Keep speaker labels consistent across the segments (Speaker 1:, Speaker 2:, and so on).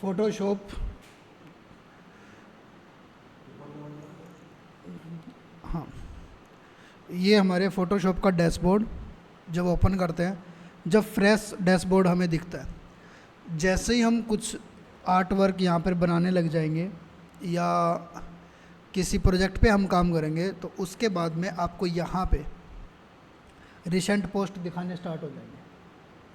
Speaker 1: Photoshop. हाँ, ये हमारे फ़ोटोशॉप का डैशबोर्ड जब ओपन करते हैं, जब फ्रेश डैशबोर्ड हमें दिखता है। जैसे ही हम कुछ आर्ट वर्क यहाँ पर बनाने लग जाएंगे या किसी प्रोजेक्ट पे हम काम करेंगे, तो उसके बाद में आपको यहाँ पे रिसेंट पोस्ट दिखाने स्टार्ट हो जाएंगे।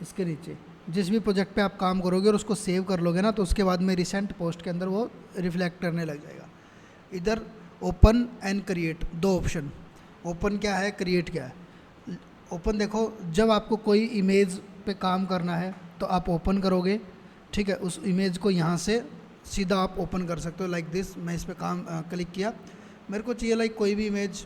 Speaker 1: इसके नीचे जिस भी प्रोजेक्ट पे आप काम करोगे और उसको सेव कर लोगे ना, तो उसके बाद में रिसेंट पोस्ट के अंदर वो रिफ्लेक्ट करने लग जाएगा। इधर ओपन एंड क्रिएट दो ऑप्शन, ओपन क्या है, क्रिएट क्या है। ओपन देखो, जब आपको कोई इमेज पे काम करना है तो आप ओपन करोगे, ठीक है, उस इमेज को यहाँ से सीधा आप ओपन कर सकते हो लाइक दिस। मैं इस पर काम क्लिक किया, मेरे को चाहिए लाइक कोई भी इमेज,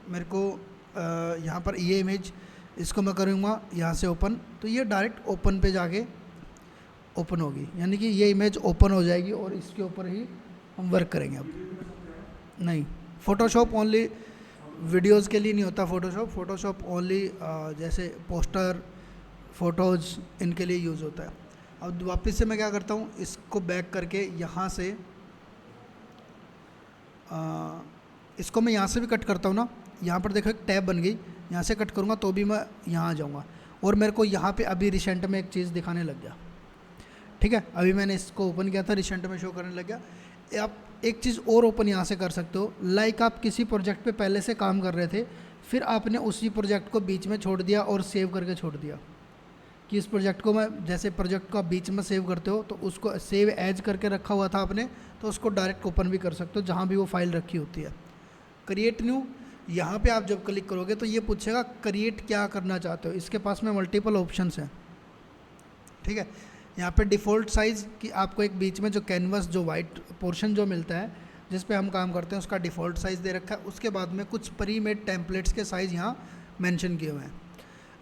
Speaker 1: मेरे को यहाँ पर ये इमेज, इसको मैं करूँगा यहाँ से ओपन, तो ये डायरेक्ट ओपन पे जाके ओपन होगी, यानी कि ये इमेज ओपन हो जाएगी और इसके ऊपर ही हम वर्क करेंगे। अब नहीं, फ़ोटोशॉप ओनली वीडियोज़ के लिए नहीं होता। फ़ोटोशॉप ओनली जैसे पोस्टर, फ़ोटोज़, इनके लिए यूज़ होता है। अब वापस से मैं क्या करता हूँ, इसको बैक करके यहाँ से इसको मैं यहाँ से भी कट करता हूँ ना, यहाँ पर देखो एक टैब बन गई, यहाँ से कट करूँगा तो भी मैं यहाँ आ जाऊँगा और मेरे को यहाँ पे अभी रिसेंट में एक चीज़ दिखाने लग गया। ठीक है, अभी मैंने इसको ओपन किया था, रिसेंट में शो करने लग गया। आप एक चीज़ और ओपन यहाँ से कर सकते हो, लाइक आप किसी प्रोजेक्ट पे पहले से काम कर रहे थे, फिर आपने उसी प्रोजेक्ट को बीच में छोड़ दिया और सेव करके छोड़ दिया कि इस प्रोजेक्ट को मैं, जैसे प्रोजेक्ट को आप बीच में सेव करते हो तो उसको सेव एज करके रखा हुआ था आपने, तो उसको डायरेक्ट ओपन भी कर सकते हो जहाँ भी वो फाइल रखी होती है। क्रिएट न्यू, यहाँ पे आप जब क्लिक करोगे तो ये पूछेगा क्रिएट क्या करना चाहते हो। इसके पास में मल्टीपल ऑप्शंस हैं, ठीक है। यहाँ पे डिफ़ॉल्ट साइज़ कि आपको एक बीच में जो कैनवस, जो वाइट पोर्शन जो मिलता है जिस पे हम काम करते हैं, उसका डिफ़ॉल्ट साइज़ दे रखा है। उसके बाद में कुछ प्री मेड टेम्पलेट्स के साइज़ यहाँ मेंशन किए हुए हैं।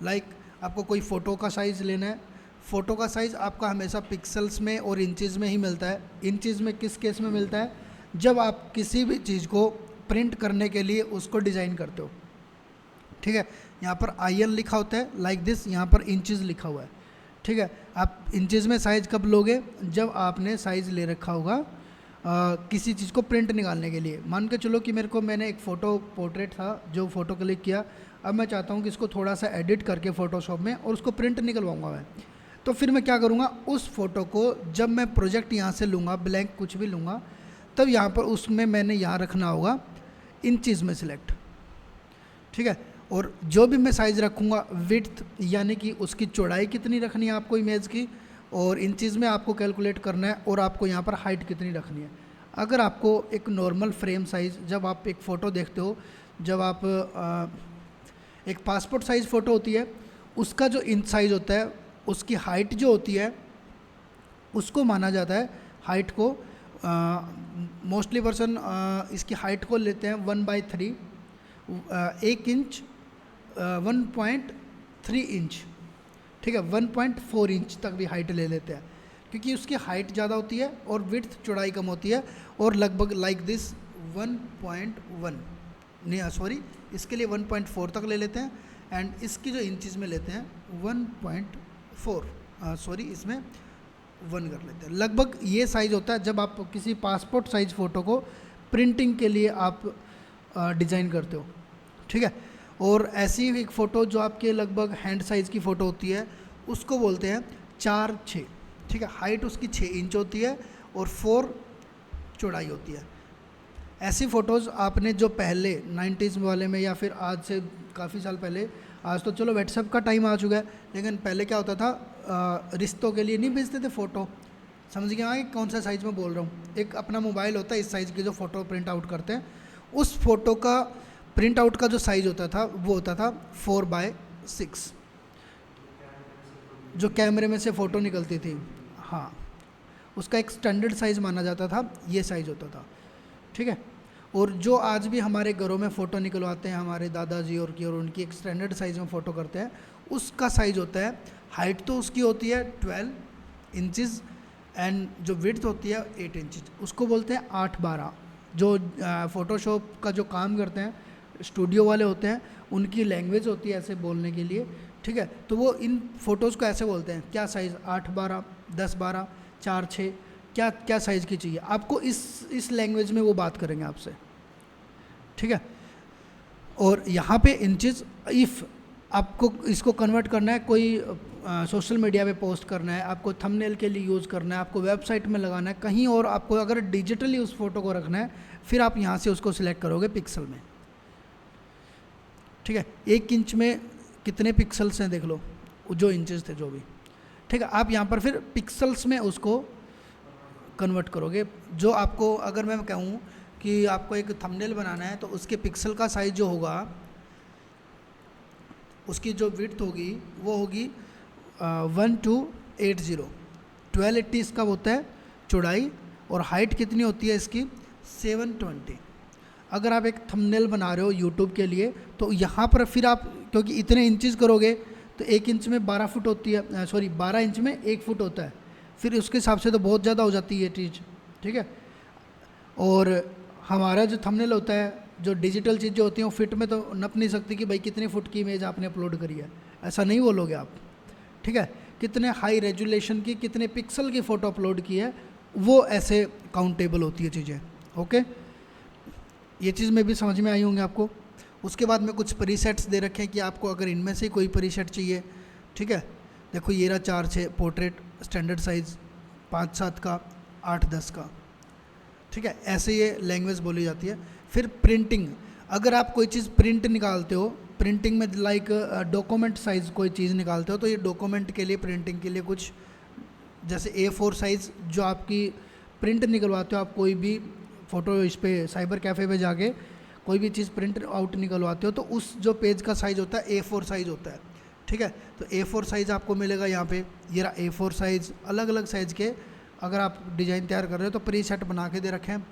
Speaker 1: लाइक आपको कोई फ़ोटो का साइज़ लेना है, फ़ोटो का साइज़ आपका हमेशा पिक्सल्स में और इंचज़ में ही मिलता है। इंचज़ में किस केस में मिलता है, जब आप किसी भी चीज़ को प्रिंट करने के लिए उसको डिज़ाइन करते हो, ठीक है। यहाँ पर IL लिखा होता है लाइक दिस, यहाँ पर इंचज़ लिखा हुआ है, ठीक है। आप इंचज़ में साइज़ कब लोगे, जब आपने साइज़ ले रखा होगा किसी चीज़ को प्रिंट निकालने के लिए। मान के चलो कि मैंने एक फ़ोटो पोर्ट्रेट था जो फ़ोटो क्लिक किया, अब मैं चाहता हूँ कि इसको थोड़ा सा एडिट करके फ़ोटोशॉप में और उसको प्रिंट निकलवाऊँगा मैं, तो फिर मैं क्या करूँगा, उस फ़ोटो को जब मैं प्रोजेक्ट यहाँ से लूँगा, ब्लैंक कुछ भी लूँगा, तब यहाँ पर उसमें मैंने यहाँ रखना होगा इंचज़ में सिलेक्ट, ठीक है। और जो भी मैं साइज़ रखूँगा, विड्थ यानी कि उसकी चौड़ाई कितनी रखनी है आपको इमेज की, और इंचज़ में आपको कैलकुलेट करना है, और आपको यहाँ पर हाइट कितनी रखनी है। अगर आपको एक नॉर्मल फ्रेम साइज़, जब आप एक फ़ोटो देखते हो, जब आप एक पासपोर्ट साइज़ फ़ोटो होती है, उसका जो इंच साइज़ होता है, उसकी हाइट जो होती है, उसको माना जाता है हाइट को। मोस्टली पर्सन इसकी हाइट को लेते हैं 1/3, 1 इंच 1.3 इंच, ठीक है, 1.4 इंच तक भी हाइट ले लेते हैं, क्योंकि उसकी हाइट ज़्यादा होती है और विड्थ चौड़ाई कम होती है। और लगभग लाइक दिस 1.1 नहीं सॉरी, इसके लिए 1.4 तक ले लेते हैं, एंड इसकी जो इंचज़ में लेते हैं 1.4 सॉरी, इसमें 1 कर लेते हैं। लगभग ये साइज़ होता है जब आप किसी पासपोर्ट साइज़ फ़ोटो को प्रिंटिंग के लिए आप डिज़ाइन करते हो, ठीक है। और ऐसी एक फ़ोटो जो आपके लगभग हैंड साइज़ की फ़ोटो होती है, उसको बोलते हैं 4/6, ठीक है। हाइट उसकी 6 इंच होती है और 4 चौड़ाई होती है। ऐसी फ़ोटोज़ आपने जो पहले 90s वाले में, या फिर आज से काफ़ी साल पहले, आज तो चलो व्हाट्सएप का टाइम आ चुका है, लेकिन पहले क्या होता था, रिश्तों के लिए नहीं भेजते थे फ़ोटो, समझ गए हाँ कौन सा साइज़ में बोल रहा हूँ। एक अपना मोबाइल होता है इस साइज़ की, जो फ़ोटो प्रिंट आउट करते हैं, उस फ़ोटो का प्रिंट आउट का जो साइज़ होता था वो होता था 4/6, जो कैमरे में से फ़ोटो निकलती थी, हाँ, उसका एक स्टैंडर्ड साइज़ माना जाता था, ये साइज़ होता था, ठीक है। और जो आज भी हमारे घरों में फ़ोटो निकलवाते हैं हमारे दादाजी और की, और उनकी एक स्टैंडर्ड साइज़ में फ़ोटो करते हैं, उसका साइज़ होता है, हाइट तो उसकी होती है 12 इंचज़ एंड जो विड्थ होती है 8 इंचज़, उसको बोलते हैं 8/12। जो फ़ोटोशॉप का जो काम करते हैं स्टूडियो वाले होते हैं, उनकी लैंग्वेज होती है ऐसे बोलने के लिए ठीक है। तो वो इन फ़ोटोज़ को ऐसे बोलते हैं, क्या साइज़ 8/12, 10/12, 4/6, क्या क्या साइज़ की चाहिए आपको, इस लैंग्वेज में वो बात करेंगे आपसे, ठीक है। और यहाँ पे इंचेस, इफ़ आपको इसको कन्वर्ट करना है, कोई सोशल मीडिया पे पोस्ट करना है, आपको थंबनेल के लिए यूज़ करना है, आपको वेबसाइट में लगाना है, कहीं और आपको अगर डिजिटली उस फोटो को रखना है, फिर आप यहाँ से उसको सिलेक्ट करोगे पिक्सल में, ठीक है। 1 इंच में कितने पिक्सल्स हैं देख लो, जो इंचेस थे जो भी, ठीक है। आप यहाँ पर फिर पिक्सल्स में उसको कन्वर्ट करोगे। जो आपको, अगर मैं कहूँ कि आपको एक थंबनेल बनाना है, तो उसके पिक्सल का साइज़ जो होगा, उसकी जो विड्थ होगी वो होगी 1280, 1280 इसका होता है चौड़ाई, और हाइट कितनी होती है इसकी 720। अगर आप एक थंबनेल बना रहे हो यूट्यूब के लिए, तो यहाँ पर फिर आप, क्योंकि इतने इंचेस करोगे तो 1 इंच में 12 फुट होती है, सॉरी 12 इंच में 1 फुट होता है, फिर उसके हिसाब से तो बहुत ज़्यादा हो जाती है ये चीज़, ठीक है। और हमारा जो थंबनेल होता है, जो डिजिटल चीज़ें होती हैं, वो फिट में तो नप नहीं सकती कि भाई कितने फुट की इमेज आपने अपलोड करी है, ऐसा नहीं बोलोगे आप, ठीक है। कितने हाई रेजुलेशन की, कितने पिक्सल की फ़ोटो अपलोड की है, वो ऐसे काउंटेबल होती है चीज़ें, ओके। ये चीज़ में भी समझ में आई होंगी आपको। उसके बाद में कुछ प्रीसेट्स दे रखे हैं कि आपको अगर इनमें से कोई प्रीसेट चाहिए, ठीक है। देखो ये रहा 4/6 पोर्ट्रेट, स्टैंडर्ड साइज़ 5/7 का, 8/10 का, ठीक है। ऐसे ये लैंग्वेज बोली जाती है। फिर प्रिंटिंग, अगर आप कोई चीज़ प्रिंट निकालते हो, प्रिंटिंग में लाइक डॉक्यूमेंट साइज़ कोई चीज़ निकालते हो, तो ये डॉक्यूमेंट के लिए, प्रिंटिंग के लिए कुछ, जैसे A4 साइज़ जो आपकी प्रिंट निकलवाते हो आप, कोई भी फ़ोटो इस पे साइबर कैफ़े पे जाके कोई भी चीज़ प्रिंट आउट निकलवाते हो, तो उस जो पेज का साइज़ होता है A4 साइज़ होता है, ठीक है। तो A4 साइज़ आपको मिलेगा यहाँ पे, ये रहा A4 साइज़। अलग अलग साइज़ के अगर आप डिज़ाइन तैयार कर रहे हो तो प्री सेट बना के दे रखे हैं।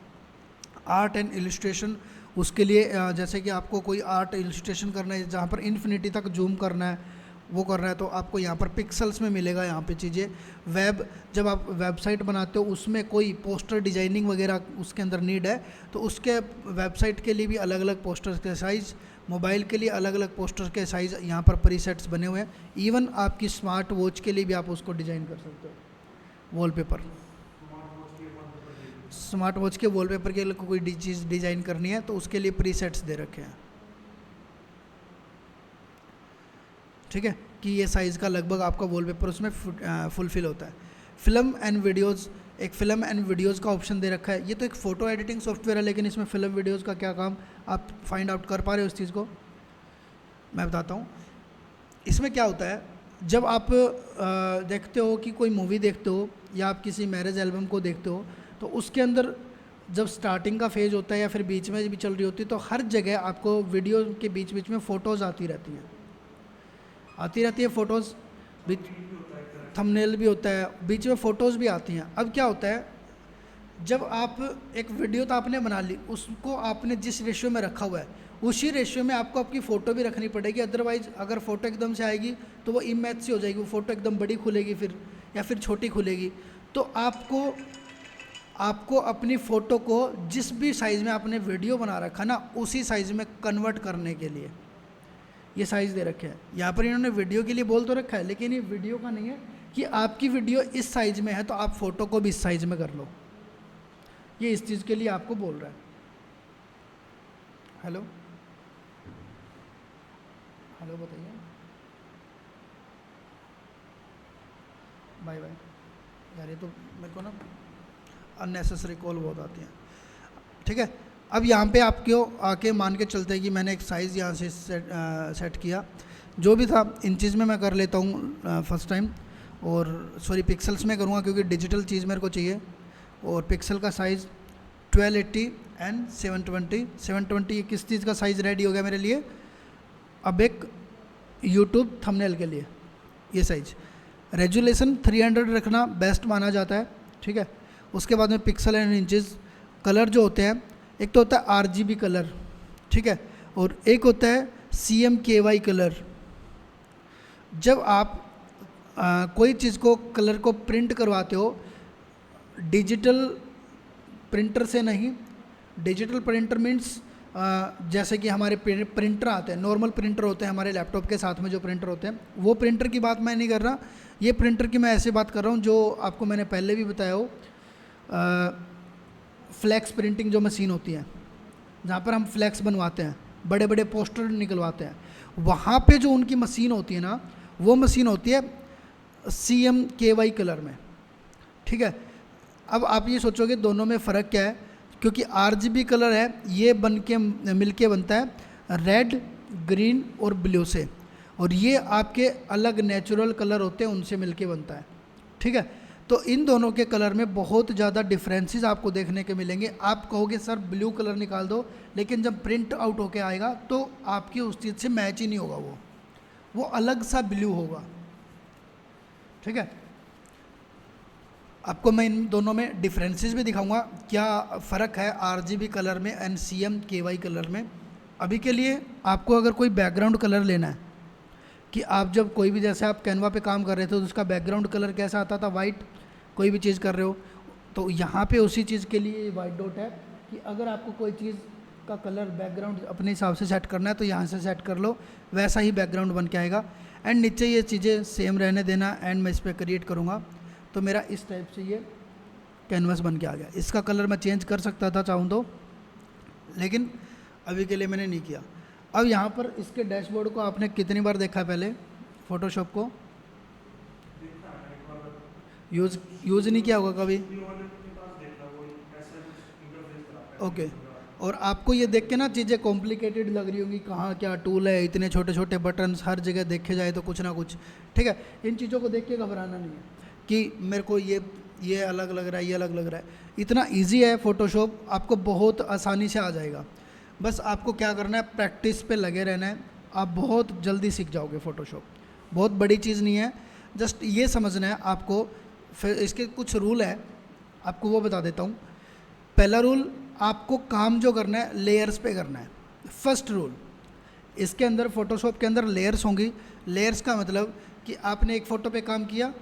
Speaker 1: आर्ट एंड इलस्ट्रेशन, उसके लिए जैसे कि आपको कोई आर्ट इलस्ट्रेशन करना है जहाँ पर इन्फिनिटी तक जूम करना है, वो करना है, तो आपको यहाँ पर पिक्सल्स में मिलेगा यहाँ पे चीज़ें। वेब, जब आप वेबसाइट बनाते हो उसमें कोई पोस्टर डिजाइनिंग वगैरह उसके अंदर नीड है, तो उसके वेबसाइट के लिए भी अलग अलग पोस्टर्स के साइज़, मोबाइल के लिए अलग अलग पोस्टर के साइज़ यहाँ पर प्रीसेट्स बने हुए हैं। इवन आपकी स्मार्ट वॉच के लिए भी आप उसको डिज़ाइन कर सकते हो, वॉलपेपर, स्मार्ट वॉच के वॉलपेपर के लिए कोई चीज़ डिज़ाइन करनी है तो उसके लिए प्रीसेट्स दे रखे हैं, ठीक है, कि ये साइज़ का लगभग आपका वॉलपेपर उसमें फुलफ़िल होता है। फ़िल्म एंड वीडियोज़, एक फ़िल्म एंड वीडियोज़ का ऑप्शन दे रखा है। ये तो एक फ़ोटो एडिटिंग सॉफ्टवेयर है, लेकिन इसमें फ़िल्म वीडियोज़ का क्या काम, आप फाइंड आउट कर पा रहे हो इस चीज़ को, मैं बताता हूँ। इसमें क्या होता है, जब आप देखते हो कि कोई मूवी देखते हो या आप किसी मैरिज एल्बम को देखते हो, तो उसके अंदर जब स्टार्टिंग का फेज़ होता है या फिर बीच में भी चल रही होती है, तो हर जगह आपको वीडियो के बीच बीच में फ़ोटोज़ आती रहती है फ़ोटोज़, बीच थंबनेल भी होता है, बीच में फ़ोटोज़ भी आती हैं। अब क्या होता है, जब आप एक वीडियो तो आपने बना ली, उसको आपने जिस रेशियो में रखा हुआ है उसी रेशियो में आपको आपकी फ़ोटो भी रखनी पड़ेगी, अदरवाइज़ अगर फ़ोटो एकदम से आएगी तो वो इमेज सी हो जाएगी, वो फ़ोटो एकदम बड़ी खुलेगी फिर, या फिर छोटी खुलेगी। तो आपको अपनी फ़ोटो को जिस भी साइज़ में आपने वीडियो बना रखा ना, उसी साइज़ में कन्वर्ट करने के लिए ये साइज़ दे रखे हैं। यहाँ पर इन्होंने वीडियो के लिए बोल तो रखा है, लेकिन ये वीडियो का नहीं है कि आपकी वीडियो इस साइज़ में है तो आप फ़ोटो को भी इस साइज़ में कर लो, ये इस चीज़ के लिए आपको बोल रहा है। हेलो हेलो बताइए, बाय बाय यार, ये तो मेरे को ना अननेसेसरी कॉल बहुत आती हैं, ठीक है। अब यहाँ पे आपको आके मान के चलते हैं कि मैंने एक साइज़ यहाँ से सेट किया, जो भी था इंचज़ में मैं कर लेता हूँ फर्स्ट टाइम, और सॉरी पिक्सल्स में करूँगा क्योंकि डिजिटल चीज़ मेरे को चाहिए। और पिक्सल का साइज़ 1280 एंड 720 ये किस चीज़ का साइज़ रेडी हो गया मेरे लिए, अब एक यूट्यूब थंबनेल के लिए ये साइज़। रेजुलेशन 300 रखना बेस्ट माना जाता है, ठीक है। उसके बाद में पिक्सल एंड इंचज़, कलर जो होते हैं, एक तो होता है RGB कलर, ठीक है, और एक होता है CMKY कलर। जब आप कोई चीज़ को, कलर को प्रिंट करवाते हो डिजिटल प्रिंटर से नहीं, डिजिटल प्रिंटर मीन्स जैसे कि हमारे प्रिंटर आते हैं, नॉर्मल प्रिंटर होते हैं हमारे लैपटॉप के साथ में जो प्रिंटर होते हैं, वो प्रिंटर की बात मैं नहीं कर रहा। ये प्रिंटर की मैं ऐसे बात कर रहा हूँ जो आपको मैंने पहले भी बताया हो, फ्लैक्स प्रिंटिंग जो मशीन होती है, जहाँ पर हम फ्लैक्स बनवाते हैं, बड़े बड़े पोस्टर निकलवाते हैं, वहाँ पे जो उनकी मशीन होती है ना, वो मशीन होती है CMKY कलर में। ठीक है, अब आप ये सोचोगे दोनों में फ़र्क क्या है, क्योंकि RGB कलर है, ये बन के मिल के बनता है रेड, ग्रीन और ब्लू से, और ये आपके अलग नेचुरल कलर होते हैं उनसे मिल के बनता है। ठीक है, तो इन दोनों के कलर में बहुत ज़्यादा डिफरेंसेस आपको देखने के मिलेंगे। आप कहोगे सर ब्लू कलर निकाल दो, लेकिन जब प्रिंट आउट होके आएगा तो आपकी उस चीज़ से मैच ही नहीं होगा, वो अलग सा ब्लू होगा। ठीक है, आपको मैं इन दोनों में डिफरेंसेस भी दिखाऊंगा, क्या फ़र्क है RGB कलर में एंड CMKY कलर में। अभी के लिए आपको अगर कोई बैकग्राउंड कलर लेना है, कि आप जब कोई भी, जैसे आप कैनवा पे काम कर रहे थे तो उसका बैकग्राउंड कलर कैसा आता था, वाइट, कोई भी चीज़ कर रहे हो, तो यहाँ पे उसी चीज़ के लिए वाइट डॉट है कि अगर आपको कोई चीज़ का कलर बैकग्राउंड अपने हिसाब से सेट करना है तो यहाँ से सेट कर लो, वैसा ही बैकग्राउंड बन के आएगा। एंड नीचे ये चीज़ें सेम रहने देना, एंड मैं इस पर क्रिएट करूँगा तो मेरा इस टाइप से ये कैनवास बन के आ गया। इसका कलर मैं चेंज कर सकता था चाहूँ तो, लेकिन अभी के लिए मैंने नहीं किया। अब यहाँ पर इसके डैशबोर्ड को आपने कितनी बार देखा है पहले फ़ोटोशॉप को? यूज़ नहीं किया होगा कभी? ओके, और आपको ये देख के ना चीज़ें कॉम्प्लिकेटेड लग रही होंगी, कहाँ क्या टूल है, इतने छोटे छोटे बटन्स, हर जगह देखे जाए तो कुछ ना कुछ। ठीक है, इन चीज़ों को देख के घबराना नहीं है कि मेरे को ये अलग लग रहा है, ये अलग लग रहा है। इतना इजी है फ़ोटोशॉप, आपको बहुत आसानी से आ जाएगा। बस आपको क्या करना है, प्रैक्टिस पे लगे रहना है, आप बहुत जल्दी सीख जाओगे फ़ोटोशॉप। बहुत बड़ी चीज़ नहीं है, जस्ट ये समझना है आपको। फिर इसके कुछ रूल है, आपको वो बता देता हूँ। पहला रूल, आपको काम जो करना है लेयर्स पे करना है। फर्स्ट रूल, इसके अंदर फ़ोटोशॉप के अंदर लेयर्स होंगी। लेयर्स का मतलब कि आपने एक फ़ोटो पे काम किया,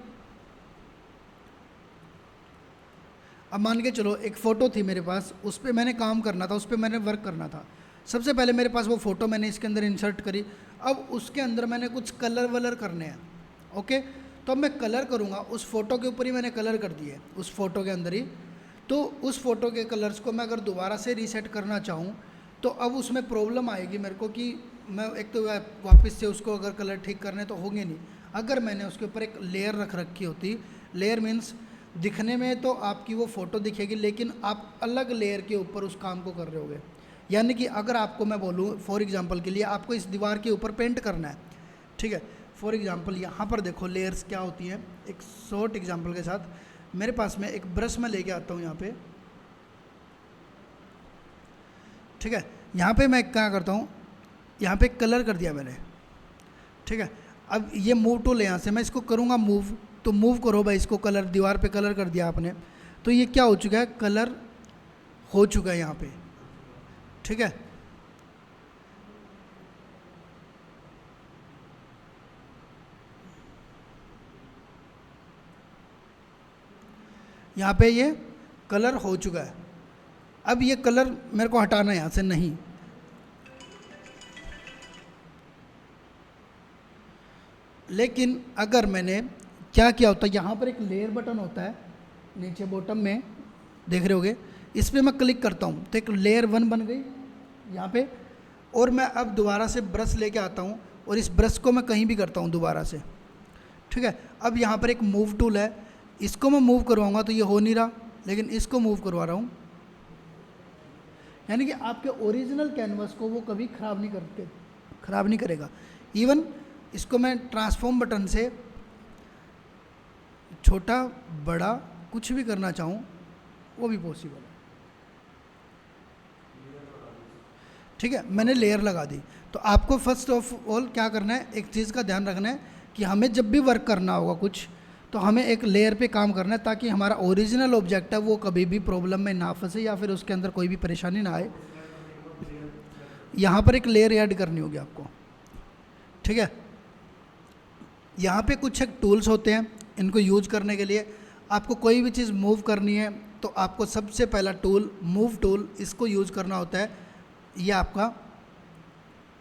Speaker 1: अब मान के चलो एक फ़ोटो थी मेरे पास, उस पर मैंने काम करना था, उस पर मैंने वर्क करना था। सबसे पहले मेरे पास वो फ़ोटो मैंने इसके अंदर इंसर्ट करी, अब उसके अंदर मैंने कुछ कलर वलर करने हैं। ओके, तो अब मैं कलर करूँगा, उस फ़ोटो के ऊपर ही मैंने कलर कर दिए, उस फ़ोटो के अंदर ही। तो उस फ़ोटो के कलर्स को मैं अगर दोबारा से रीसेट करना चाहूँ तो अब उसमें प्रॉब्लम आएगी मेरे को, कि मैं एक तो वापस से उसको अगर कलर ठीक करने तो होंगे नहीं। अगर मैंने उसके ऊपर एक लेयर रख रखी होती, लेयर मीन्स दिखने में तो आपकी वो फ़ोटो दिखेगी, लेकिन आप अलग लेयर के ऊपर उस काम को कर रहे होगे। यानी कि अगर आपको मैं बोलूँ फॉर एग्जांपल के लिए, आपको इस दीवार के ऊपर पेंट करना है। ठीक है, फॉर एग्जांपल यहाँ पर देखो लेयर्स क्या होती हैं। एक शॉर्ट एग्जांपल के साथ, मेरे पास में एक ब्रश मैं लेके आता हूँ यहाँ पे। ठीक है, यहाँ पे मैं क्या करता हूँ, यहाँ पे कलर कर दिया मैंने। ठीक है, अब ये मूव टूल है, यहाँ से मैं इसको करूँगा मूव, तो मूव करो भाई इसको, कलर दीवार पे कलर कर दिया आपने, तो ये क्या हो चुका है, कलर हो चुका है यहाँ पे। ठीक है, यहाँ पे ये कलर हो चुका है। अब ये कलर मेरे को हटाना है यहाँ से, नहीं, लेकिन अगर मैंने क्या किया होता है, यहाँ पर एक लेयर बटन होता है नीचे बॉटम में, देख रहे होगे, इस पर मैं क्लिक करता हूँ तो एक लेयर 1 बन गई यहाँ पे। और मैं अब दोबारा से ब्रश लेके आता हूँ और इस ब्रश को मैं कहीं भी करता हूँ दोबारा से। ठीक है, अब यहाँ पर एक मूव टूल है, इसको मैं मूव करवाऊँगा तो ये हो नहीं रहा, लेकिन इसको मूव करवा रहा हूँ। यानी कि आपके ओरिजिनल कैनवस को वो कभी ख़राब नहीं करेगा। इवन इसको मैं ट्रांसफॉर्म बटन से छोटा बड़ा कुछ भी करना चाहूँ वो भी पॉसिबल है। ठीक है, मैंने लेयर लगा दी। तो आपको फर्स्ट ऑफ ऑल क्या करना है, एक चीज़ का ध्यान रखना है कि हमें जब भी वर्क करना होगा कुछ, तो हमें एक लेयर पे काम करना है, ताकि हमारा ओरिजिनल ऑब्जेक्ट है वो कभी भी प्रॉब्लम में ना फंसे या फिर उसके अंदर कोई भी परेशानी ना आए। यहाँ पर एक लेयर ऐड करनी होगी आपको। ठीक है, यहाँ पे कुछ एक टूल्स होते हैं, इनको यूज करने के लिए आपको कोई भी चीज़ मूव करनी है तो आपको सबसे पहला टूल मूव टूल, इसको यूज़ करना होता है। ये आपका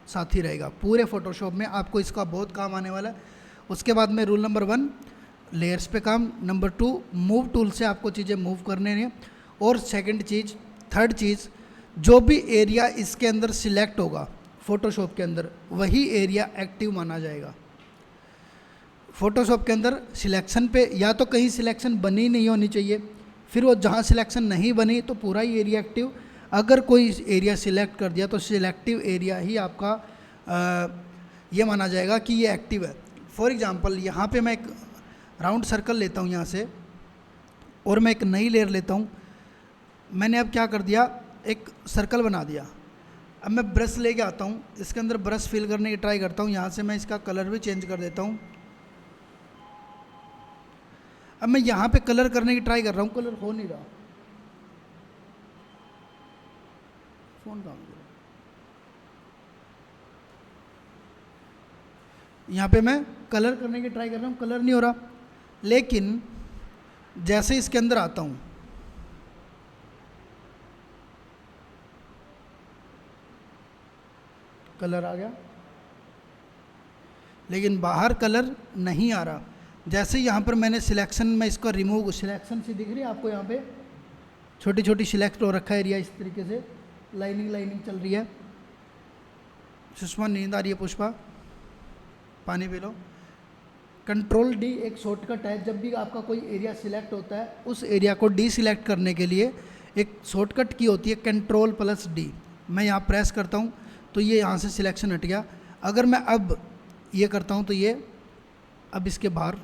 Speaker 1: साथी रहेगा पूरे फ़ोटोशॉप में, आपको इसका बहुत काम आने वाला है। उसके बाद में रूल नंबर 1 लेयर्स पे काम, नंबर 2 मूव टूल से आपको चीज़ें मूव करने हैं, और थर्ड चीज़ जो भी एरिया इसके अंदर सिलेक्ट होगा फ़ोटोशॉप के अंदर, वही एरिया एक्टिव माना जाएगा। फ़ोटोशॉप के अंदर सिलेक्शन पे या तो कहीं सिलेक्शन बनी नहीं होनी चाहिए, फिर वो जहाँ सिलेक्शन नहीं बनी तो पूरा ही एरिया एक्टिव। अगर कोई एरिया सिलेक्ट कर दिया तो सिलेक्टिव एरिया ही आपका ये माना जाएगा कि ये एक्टिव है। फॉर एग्ज़ाम्पल यहाँ पे मैं एक राउंड सर्कल लेता हूँ यहाँ से, और मैं एक नई लेयर लेता हूँ। मैंने अब क्या कर दिया, एक सर्कल बना दिया। अब मैं ब्रश लेके आता हूँ, इसके अंदर ब्रश फिल करने की ट्राई करता हूँ। यहाँ से मैं इसका कलर भी चेंज कर देता हूँ। अब मैं यहाँ पे कलर करने की ट्राई कर रहा हूँ, कलर हो नहीं रहा। फोन काम कर, यहाँ पे मैं कलर करने की ट्राई कर रहा हूँ, कलर नहीं हो रहा। लेकिन जैसे इसके अंदर आता हूँ, कलर आ गया, लेकिन बाहर कलर नहीं आ रहा। जैसे यहाँ पर मैंने सिलेक्शन में इसको रिमूव, सिलेक्शन सी दिख रही है आपको, यहाँ पे छोटी छोटी सिलेक्ट हो रखा है एरिया, इस तरीके से लाइनिंग चल रही है। सुषमा नींद आ रही है, पुष्पा पानी पी लो। कंट्रोल डी एक शॉर्टकट है, जब भी आपका कोई एरिया सिलेक्ट होता है उस एरिया को डी सिलेक्ट करने के लिए एक शॉर्टकट की होती है, कंट्रोल प्लस डी। मैं यहाँ प्रेस करता हूँ तो ये यहाँ से सिलेक्शन हट गया। अगर मैं अब ये करता हूँ तो ये अब इसके बाहर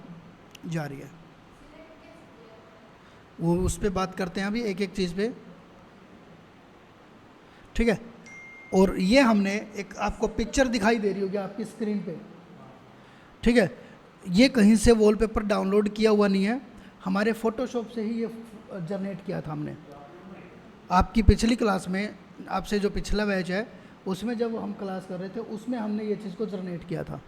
Speaker 1: जा रही है। वो उस पर बात करते हैं अभी एक एक चीज़ पे, ठीक है। और ये हमने एक आपको पिक्चर दिखाई दे रही होगी आपकी स्क्रीन पे, ठीक है। ये कहीं से वॉलपेपर डाउनलोड किया हुआ नहीं है, हमारे फ़ोटोशॉप से ही ये जनरेट किया था हमने। आपकी पिछली क्लास में, आपसे जो पिछला बैच है उसमें जब हम क्लास कर रहे थे उसमें हमने ये चीज़ को जनरेट किया था,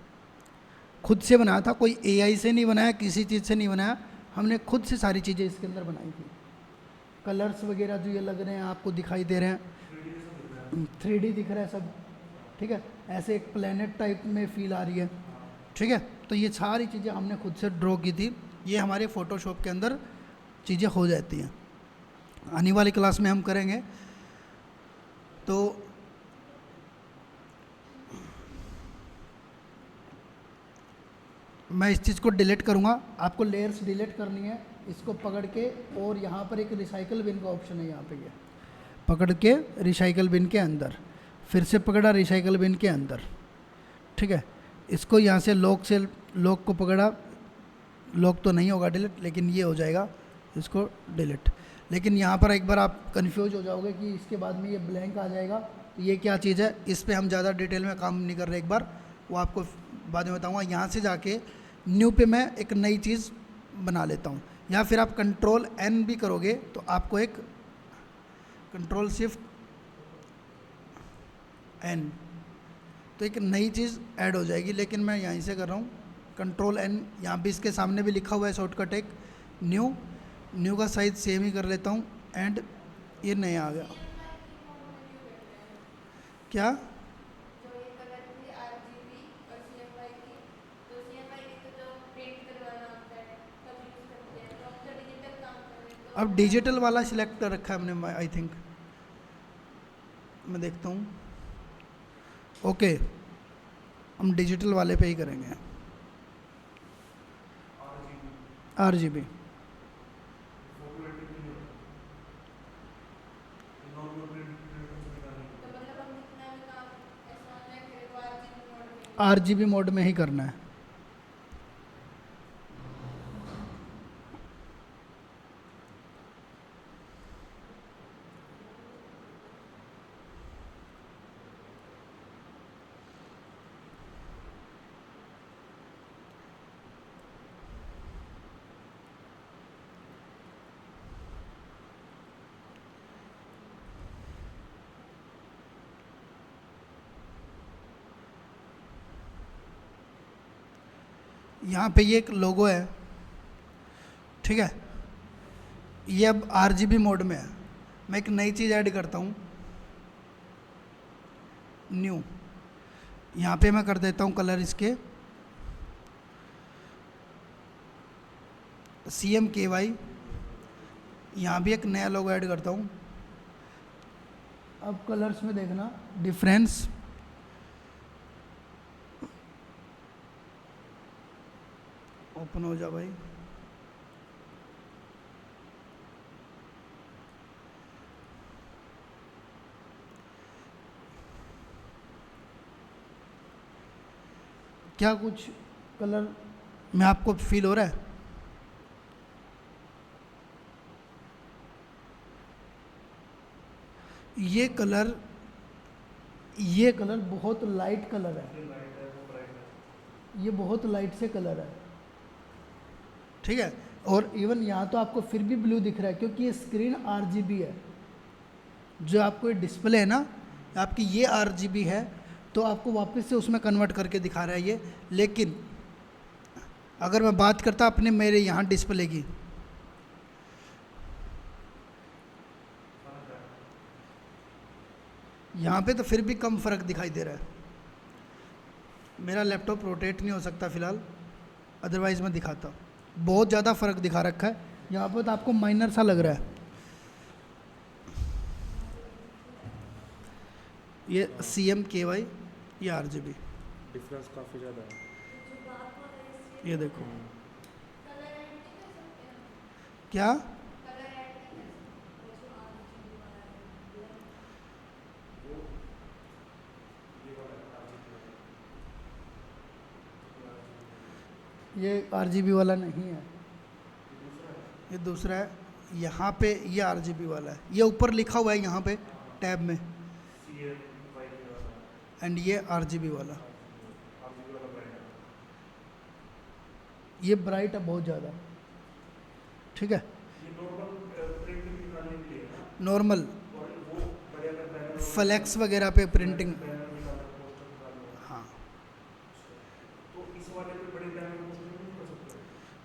Speaker 1: खुद से बनाया था। कोई एआई से नहीं बनाया, किसी चीज़ से नहीं बनाया, हमने खुद से सारी चीज़ें इसके अंदर बनाई थी। कलर्स वगैरह जो ये लग रहे हैं आपको दिखाई दे रहे हैं, 3D दिख रहा है सब, ठीक है। ऐसे एक प्लेनेट टाइप में फील आ रही है, ठीक है। तो ये सारी चीज़ें हमने खुद से ड्रॉ की थी, ये हमारे फ़ोटोशॉप के अंदर चीज़ें हो जाती हैं। आने वाली क्लास में हम करेंगे। तो मैं इस चीज़ को डिलीट करूँगा, आपको लेयर्स डिलीट करनी है, इसको पकड़ के, और यहाँ पर एक रिसाइकल बिन का ऑप्शन है, यहाँ पे ये पकड़ के रिसाइकल बिन के अंदर, फिर से पकड़ा रिसाइकल बिन के अंदर, ठीक है। इसको यहाँ से लॉक को पकड़ा, लॉक तो नहीं होगा डिलीट, लेकिन ये हो जाएगा, इसको डिलीट। लेकिन यहाँ पर एक बार आप कंफ्यूज हो जाओगे कि इसके बाद में ये ब्लैंक आ जाएगा, तो ये क्या चीज़ है, इस पे हम ज़्यादा डिटेल में काम नहीं कर रहे, एक बार वो आपको बाद में बताऊँगा। यहाँ से जाके न्यू पे मैं एक नई चीज़ बना लेता हूँ, या फिर आप कंट्रोल एन भी करोगे तो आपको एक कंट्रोल शिफ्ट एन, तो एक नई चीज़ ऐड हो जाएगी। लेकिन मैं यहीं से कर रहा हूँ कंट्रोल एन, यहाँ भी इसके सामने भी लिखा हुआ है शॉर्टकट एक न्यू का साइज सेम ही कर लेता हूँ, एंड ये नया आ गया। क्या अब डिजिटल वाला सिलेक्ट कर रखा है हमने, आई थिंक, मैं देखता हूँ। ओके, हम डिजिटल वाले पे ही करेंगे, RGB। RGB मोड में ही करना है। यहाँ पे ये एक लोगो है, ठीक है। ये अब RGB मोड में है। मैं एक नई चीज़ ऐड करता हूँ, न्यू, यहाँ पे मैं कर देता हूँ कलर इसके CMKY, यहाँ भी एक नया लोगो ऐड करता हूँ। अब कलर्स में देखना डिफरेंस, ओपन हो जा भाई। क्या कुछ कलर में आपको फील हो रहा है? ये कलर बहुत लाइट कलर है, ये बहुत लाइट से कलर है, ठीक है। और इवन यहाँ तो आपको फिर भी ब्लू दिख रहा है क्योंकि ये स्क्रीन RGB है। जो आपको ये डिस्प्ले है ना आपकी, ये RGB है, तो आपको वापस से उसमें कन्वर्ट करके दिखा रहा है ये। लेकिन अगर मैं बात करता अपने मेरे यहाँ डिस्प्ले की, यहाँ पे तो फिर भी कम फ़र्क दिखाई दे रहा है। मेरा लैपटॉप रोटेट नहीं हो सकता फ़िलहाल, अदरवाइज़ मैं दिखाता। बहुत ज़्यादा फ़र्क दिखा रखा है, यहाँ पर तो आपको माइनर सा लग रहा है। ये CMKY, ये RGB,
Speaker 2: डिफरेंस काफ़ी ज़्यादा है।
Speaker 1: ये देखो क्या ये RGB वाला नहीं है, ये दूसरा है। यहाँ पे ये RGB वाला है, ये ऊपर लिखा हुआ है यहाँ पे टैब में, एंड ये RGB वाला। ये ब्राइट है बहुत ज़्यादा, ठीक है। नॉर्मल फ्लैक्स वगैरह पे प्रिंटिंग, हाँ।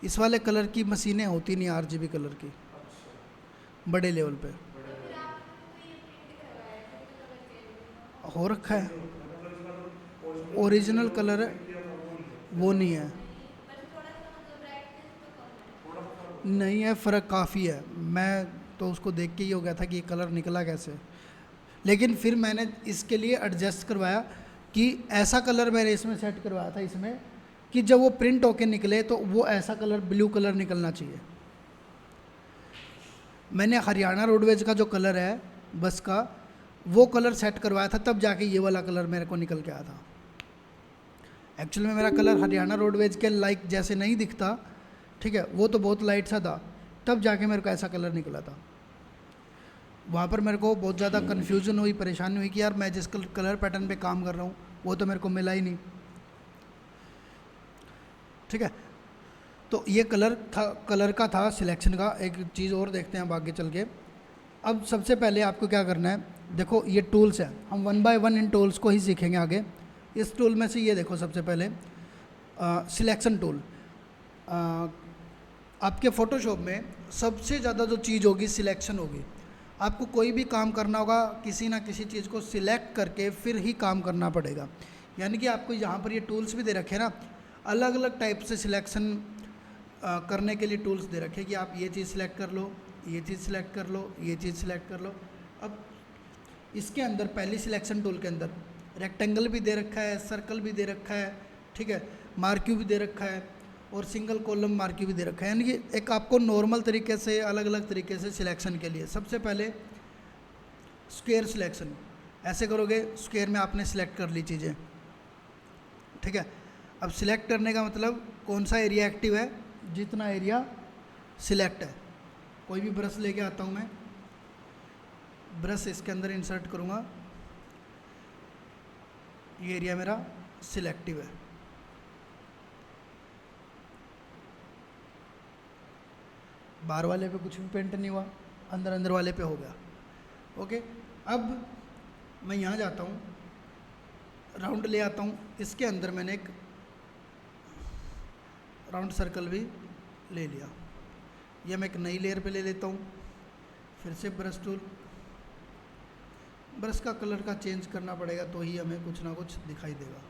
Speaker 1: इस वाले कलर की मशीनें होती नहीं RGB कलर की बड़े लेवल पे। हो रखा है, ओरिजिनल कलर है वो नहीं है, नहीं है, फ़र्क काफ़ी है। मैं तो उसको देख के ही हो गया था कि ये कलर निकला कैसे। लेकिन फिर मैंने इसके लिए एडजस्ट करवाया कि ऐसा कलर मैंने इसमें सेट करवाया था इसमें कि जब वो प्रिंट होके निकले तो वो ऐसा कलर ब्लू कलर निकलना चाहिए। मैंने हरियाणा रोडवेज का जो कलर है बस का, वो कलर सेट करवाया था, तब जाके ये वाला कलर मेरे को निकल के आया था। एक्चुअल में मेरा कलर हरियाणा रोडवेज के लाइक जैसे नहीं दिखता, ठीक है, वो तो बहुत लाइट सा था, तब जाके मेरे को ऐसा कलर निकला था। वहाँ पर मेरे को बहुत ज़्यादा कन्फ्यूज़न हुई, परेशानी हुई कि यार मैं जिस कलर पैटर्न पे काम कर रहा हूँ वो तो मेरे को मिला ही नहीं, ठीक है। तो ये कलर का था सिलेक्शन का। एक चीज़ और देखते हैं अब आगे चल के। अब सबसे पहले आपको क्या करना है, देखो ये टूल्स हैं, हम 1 बाय 1 इन टूल्स को ही सीखेंगे आगे। इस टूल में से ये देखो सबसे पहले सिलेक्शन टूल। आपके फ़ोटोशॉप में सबसे ज़्यादा जो चीज़ होगी सिलेक्शन होगी। आपको कोई भी काम करना होगा, किसी ना किसी चीज़ को सिलेक्ट करके फिर ही काम करना पड़ेगा। यानी कि आपको यहाँ पर ये टूल्स भी दे रखे हैं ना, अलग अलग टाइप से सिलेक्शन करने के लिए टूल्स दे रखे कि आप ये चीज़ सिलेक्ट कर लो, ये चीज़ सिलेक्ट कर लो, ये चीज़ सिलेक्ट कर लो। अब इसके अंदर पहली सिलेक्शन टूल के अंदर रेक्टेंगल भी दे रखा है, सर्कल भी दे रखा है, ठीक है, मार्क्यू भी दे रखा है और सिंगल कॉलम मार्क्यू भी दे रखा है। यानी कि एक आपको नॉर्मल तरीके से, अलग अलग तरीके से सिलेक्शन के लिए सबसे पहले स्क्वायर सिलेक्शन ऐसे करोगे, स्क्वायर में आपने सिलेक्ट कर ली चीज़ें, ठीक है। अब सिलेक्ट करने का मतलब कौन सा एरिया एक्टिव है, जितना एरिया सिलेक्ट है। कोई भी ब्रश लेके आता हूँ मैं, ब्रश इसके अंदर इंसर्ट करूँगा, ये एरिया मेरा सिलेक्टिव है। बाहर वाले पे कुछ भी पेंट नहीं हुआ, अंदर अंदर वाले पे हो गया, ओके। अब मैं यहाँ जाता हूँ, राउंड ले आता हूँ, इसके अंदर मैंने एक राउंड सर्कल भी ले लिया। यह मैं एक नई लेयर पे ले लेता हूँ, फिर से ब्रश टूल, ब्रश का कलर का चेंज करना पड़ेगा तो ही हमें कुछ ना कुछ दिखाई देगा।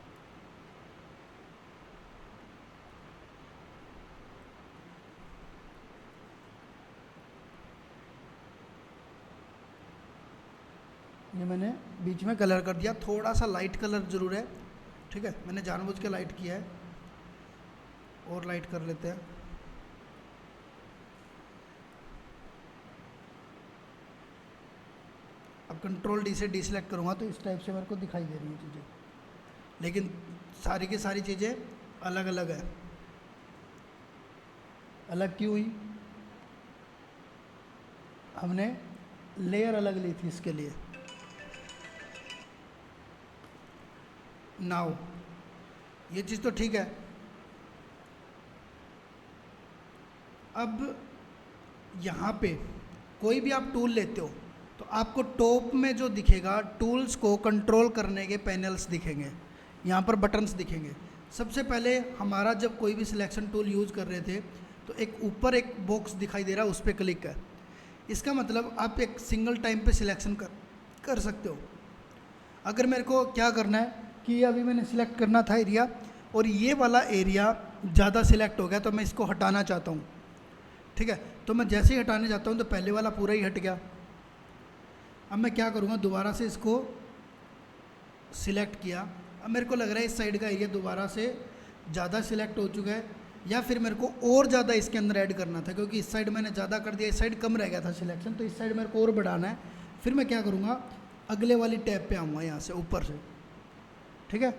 Speaker 1: ये मैंने बीच में कलर कर दिया, थोड़ा सा लाइट कलर ज़रूर है, ठीक है, मैंने जानबूझ के लाइट किया है, और लाइट कर लेते हैं। अब कंट्रोल डी से डीसेलेक्ट करूँगा तो इस टाइप से मेरे को दिखाई दे रही हैं चीज़ें, लेकिन सारी की सारी चीज़ें अलग अलग है। अलग क्यों हुई? हमने लेयर अलग ली थी इसके लिए। नाउ ये चीज़ तो ठीक है। अब यहाँ पे कोई भी आप टूल लेते हो तो आपको टॉप में जो दिखेगा, टूल्स को कंट्रोल करने के पैनल्स दिखेंगे, यहाँ पर बटन्स दिखेंगे। सबसे पहले हमारा जब कोई भी सिलेक्शन टूल यूज़ कर रहे थे तो एक ऊपर एक बॉक्स दिखाई दे रहा है, उस पर क्लिक है। इसका मतलब आप एक सिंगल टाइम पे सिलेक्शन कर सकते हो। अगर मेरे को क्या करना है कि अभी मैंने सिलेक्ट करना था एरिया, और ये वाला एरिया ज़्यादा सिलेक्ट हो गया तो मैं इसको हटाना चाहता हूँ, ठीक है, तो मैं जैसे ही हटाने जाता हूँ तो पहले वाला पूरा ही हट गया। अब मैं क्या करूँगा, दोबारा से इसको सिलेक्ट किया। अब मेरे को लग रहा है इस साइड का एरिया दोबारा से ज़्यादा सिलेक्ट हो चुका है, या फिर मेरे को और ज़्यादा इसके अंदर ऐड करना था, क्योंकि इस साइड मैंने ज़्यादा कर दिया, इस साइड कम रह गया था सिलेक्शन, तो इस साइड मेरे को और बढ़ाना है। फिर मैं क्या करूँगा, अगले वाली टैब पे आऊँगा यहाँ से ऊपर से, ठीक है।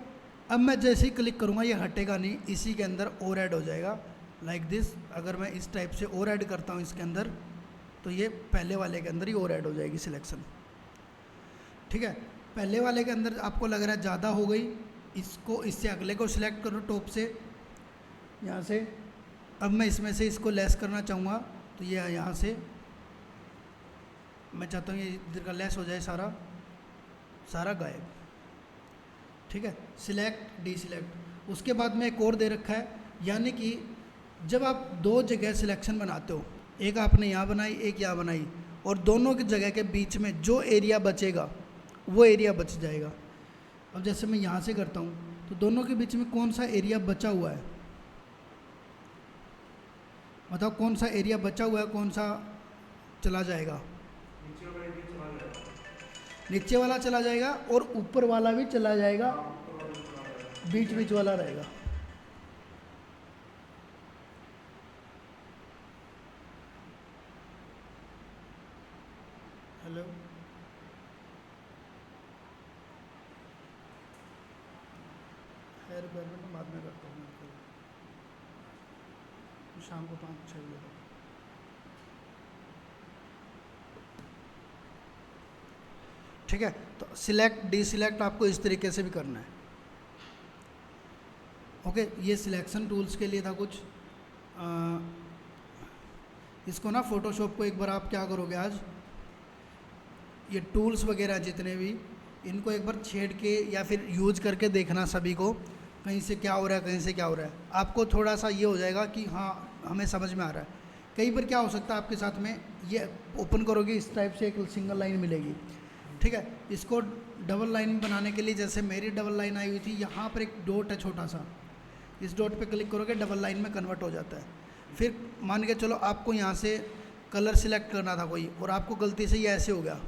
Speaker 1: अब मैं जैसे ही क्लिक करूँगा ये हटेगा नहीं, इसी के अंदर और ऐड हो जाएगा लाइक दिस। अगर मैं इस टाइप से और ऐड करता हूँ इसके अंदर तो ये पहले वाले के अंदर ही और ऐड हो जाएगी सिलेक्शन, ठीक है। पहले वाले के अंदर आपको लग रहा है ज़्यादा हो गई, इसको इससे अगले को सिलेक्ट करो टॉप से, यहाँ से। अब मैं इसमें से इसको लेस करना चाहूँगा तो ये यहाँ से मैं चाहता हूँ ये इधर का लेस हो जाए, सारा सारा गायब, ठीक है। Select D select. उसके बाद में एक और दे रखा है, यानी कि जब आप दो जगह सिलेक्शन बनाते हो, एक आपने यहाँ बनाई एक यहाँ बनाई, और दोनों की जगह के बीच में जो एरिया बचेगा वो एरिया बच जाएगा। अब जैसे मैं यहाँ से करता हूँ तो दोनों के बीच में कौन सा एरिया बचा हुआ है, बताओ कौन सा एरिया बचा हुआ है, कौन सा चला जाएगा? नीचे वाला चला जाएगा और ऊपर वाला भी चला जाएगा, बीच बीच वाला रहेगा। हेलो, खैर गवर्नमेंट बाद में करता हूँ, शाम को 5-6 बजे तक। ठीक है, तो सिलेक्ट डी सिलेक्ट आपको इस तरीके से भी करना है। ओके, ये सिलेक्शन टूल्स के लिए था कुछ। इसको ना फोटोशॉप को एक बार आप क्या करोगे, आज ये टूल्स वगैरह जितने भी, इनको एक बार छेड़ के या फिर यूज करके देखना सभी को, कहीं से क्या हो रहा है कहीं से क्या हो रहा है। आपको थोड़ा सा ये हो जाएगा कि हाँ हमें समझ में आ रहा है। कई बार क्या हो सकता है आपके साथ में, ये ओपन करोगे इस टाइप से एक सिंगल लाइन मिलेगी, ठीक है। इसको डबल लाइन बनाने के लिए, जैसे मेरी डबल लाइन आई हुई थी, यहाँ पर एक डॉट है छोटा सा, इस डॉट पे क्लिक करोगे डबल लाइन में कन्वर्ट हो जाता है। फिर मान के चलो आपको यहाँ से कलर सिलेक्ट करना था कोई, और आपको गलती से ये ऐसे हो गया,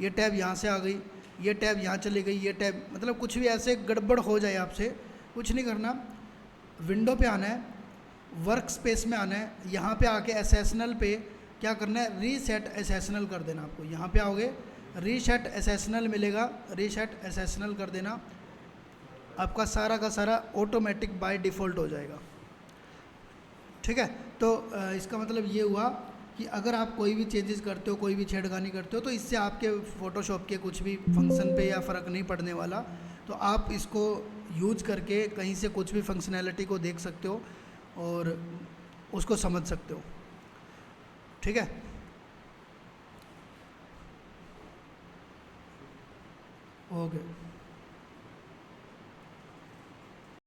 Speaker 1: ये टैब यहाँ से आ गई, ये टैब यहाँ चली गई, ये टैब, मतलब कुछ भी ऐसे गड़बड़ हो जाए आपसे, कुछ नहीं करना, विंडो पे आना है, वर्क स्पेस में आना है, यहाँ पे आके एसेशनल पे क्या करना है, रीसेट एसेशनल कर देना। आपको यहाँ पे आओगे रीसेट एसेशनल मिलेगा, रीसेट एसेशनल कर देना, आपका सारा का सारा ऑटोमेटिक बाय डिफ़ॉल्ट हो जाएगा, ठीक है। तो इसका मतलब ये हुआ कि अगर आप कोई भी चेंजेस करते हो, कोई भी छेड़खानी करते हो, तो इससे आपके फ़ोटोशॉप के कुछ भी फंक्शन पे या फ़र्क नहीं पड़ने वाला। तो आप इसको यूज करके कहीं से कुछ भी फंक्शनैलिटी को देख सकते हो और उसको समझ सकते हो, ठीक है। ओके।